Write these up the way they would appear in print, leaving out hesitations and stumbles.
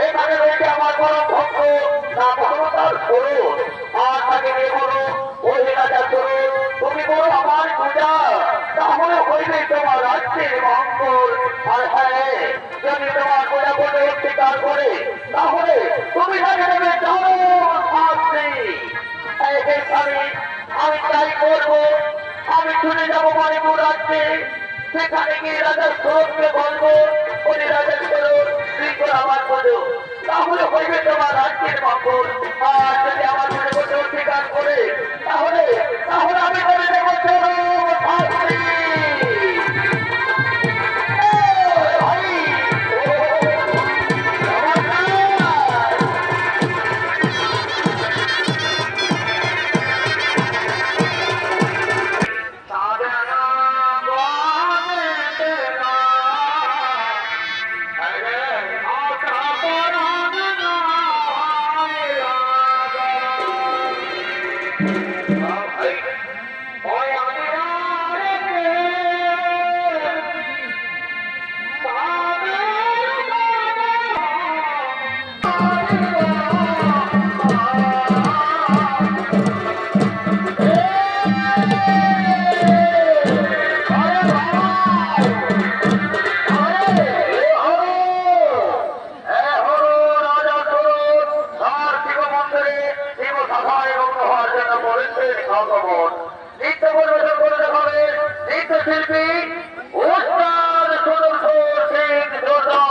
এখানে রয়েছে আমার বড় ভক্ত না ভগবতার স্বরূপ আর তাকে নিয়ে বলো ওই রাজা স্বরূপ তুমি বলো আমার পূজা তাহলে হইবে তোমার রাজ্যের মঙ্গল আর হ্যাঁ যদি তোমার পূজা করতে অস্বীকার করে তাহলে তুমি তাকে দেবে শাস্তি। আমি তাই করবো আমি ছুটে যাবো মণিপুর রাজ্যে সেখানে গিয়ে রাজার স্বরূপকে বলবো উনি রাজার স্বরূপ তুই করে আমার পুজো তাহলে হইবে তোমার রাজ্যের মঙ্গল আর যদি আমার মনে করতে অস্বীকার করে তাহলে তাহলে আমি করে দেবো শাস্তি। নৃত্য পরিবেশন করে দেখাবে নৃত্যশিল্পী উস্তাদ সুদর্শন সিং জোরদার।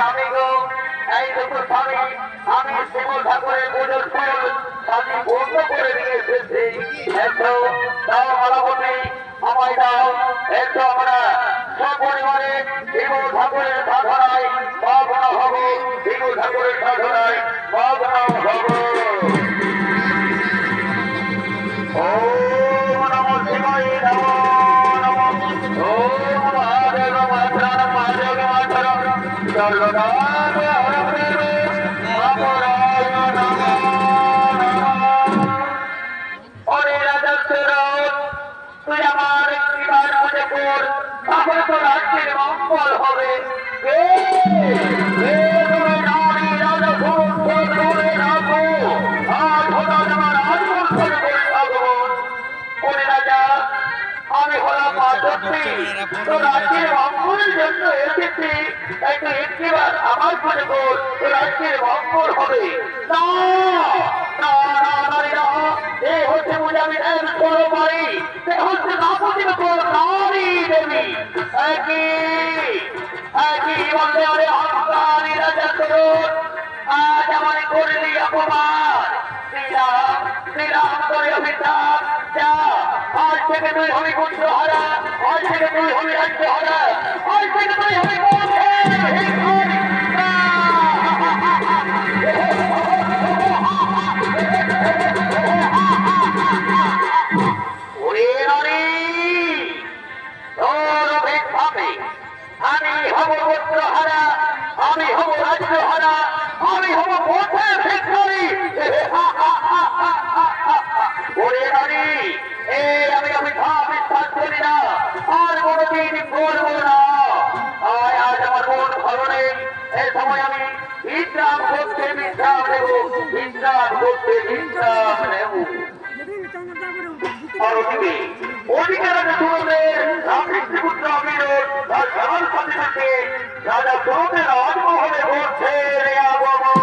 আমি গো এই দেখো স্বামী, আমি শ্রীমল ঠাকুরের পুজোর ফুল আমি বন্ধ করে দিয়ে এসেছি। একটু দাও মালাবতী, আমায় দাও। একটু আমরা সপরিবারে শ্রীমল ঠাকুরের সাধনায় মগ্ন হব, শ্রীমল ঠাকুরের সাধনায় মগ্ন হব। ওম নমঃ শিবায় নমঃ নমঃ। ওম মহাদেব মহাত্রা মহাদেব মহাত্রা জগন্নাথ হরে অপরায় নমঃ নমঃ। ওরে রাজেশ্বর, তুই আমার একটিবার মনে কর, তাহলে তো রাজ্যের মঙ্গল হবে। আমি হলাম রাজ্যের মঙ্গলের জন্য এসেছি, একটু একটিবার আমার মনে কর, রাজ্যের মঙ্গল হবে। না না না না, এ হচ্ছে বুঝাবি বড় বাড়ি, সে হচ্ছে নাপতির নারী দেবী। একই একই বললে ওরে অহংকারী রাজা তরুণ, আজ আমার করলি অপমান। শ্রীরাম শ্রীরাম করে অভিশাপ, যা আজ থেকে তুই হবি পুত্র হারা, আজ থেকে তুই হবি রাজ্য হারা, আজ থেকে তুই হবি আমি হব গোত্রহারা, আমি হব রাজ্যহারা, আমি হব পথের ভিখারি। ওরে নারী, আমি বিশ্বাস করি না, আর কোনোদিন করবো না। আজ আমার মন ভালো নেই, এই সময় আমি বিশ্রাম করতে বিশ্রাম নেব, বিশ্রাম করতে বিশ্রাম নেব। রাজপুত্র অবিরোধ তার জামাল সাথে সাথে রাজা সুরতের রাজমহলে ঘটছে আগমন।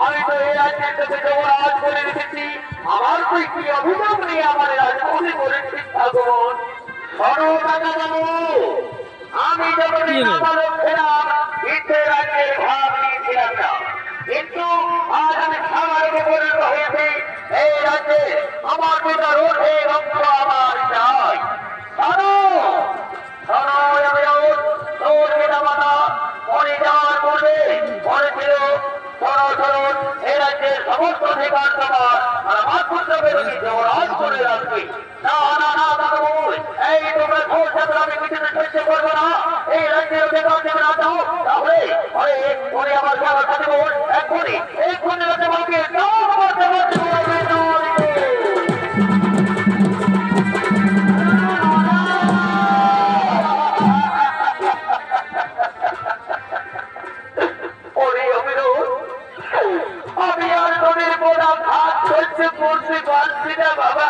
আমি তো এই রাজ্যের কাছে যুবরাজ বলে রেখেছি, আমার তুই কি অভিযোগ নেই আমার রাজমহলে বলেছি ভগবান। আমি যখন নাবালক ছিলাম ইচ্ছে রাজ্যের ভাব নিয়েছিলাম না, কিন্তু আজ আমি খাবারের পরিণত হয়েছি। এই রাজ্যে আমার পিতা রোধে রক্ত আমার চাই। তোর পিতা মাতা মনে যাওয়ার পূর্বে বলেছিল এই রাজ্যের সমস্ত অধিকার তোমার, আর আমার পুত্র বেরোনি যুবরাজ করে রাখবে। না না না দাদা বল, এই তোমরা ঘোষ যাত্রা আমি কিছুতে সহ্য করবো না। এই রাজ্যের অধিকার দেবে না দাও, তাহলে ওরে আমার সাথে বল এক্ষুনি রাজ্য বলকে বাবা।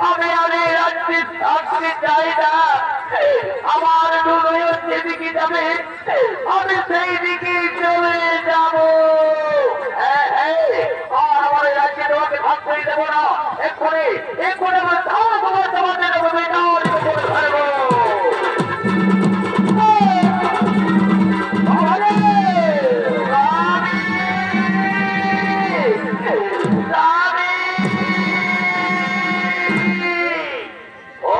আমি আর এই রাজ্যে থাকতে চাই না, আমার দুই যেদিকে যাবে আমি সেই দিকে চলে যাব। হ্যাঁ আর আমার এই রাজ্যে তোমাকে থাকতেই দেবো না। এক্ষুনি আমার তোমাদের ও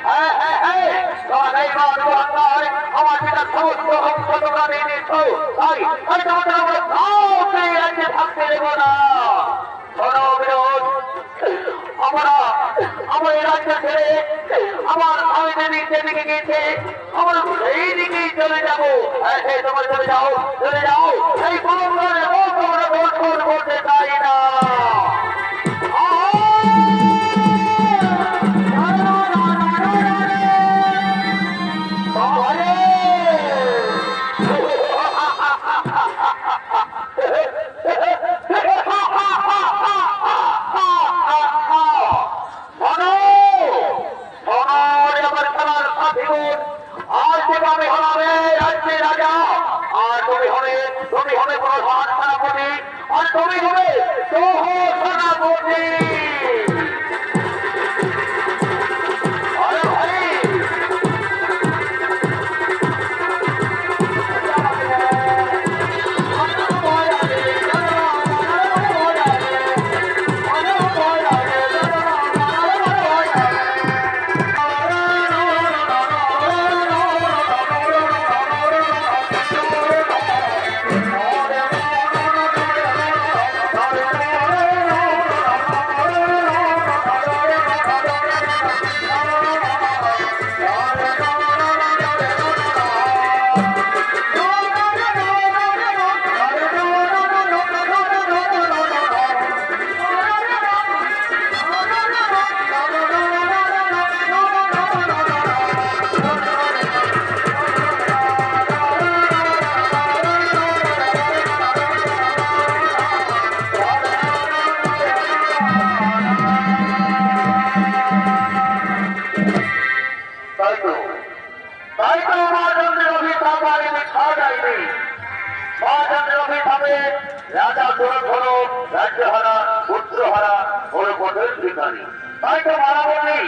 হ্যাঁ হ্যাঁ হ্যাঁ তোমার এই বাদ নয় আমার পিতা সমস্ত অংশ তোমরা নিয়ে নিচ্ছ তাই তাই তোমাদের আমরা কাউকে রাজ্যে থাকতে দেবো না শোনো বিরোধ আমরা আমার এই রাজ্য ছেড়ে আমার স্বামী দেবী যেদিকে গিয়েছে আমরা সেই দিকেই চলে যাবো হ্যাঁ হ্যাঁ তোমরা চলে যাও এই কোনো তোমরা দর্শন করতে চাই না তুমি হবে সেনাপতি রাজা ধরো রাজ্য হারা পুত্র হারা বড় কঠোর ভিখারি তাই তো মারা বলি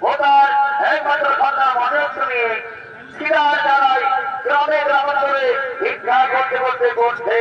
ও তার একমাত্র সন্তান মানুষ নিয়ে শিরার দ্বারাই গ্রামে গ্রামান্তরে ভিক্ষা করতে করতে করতে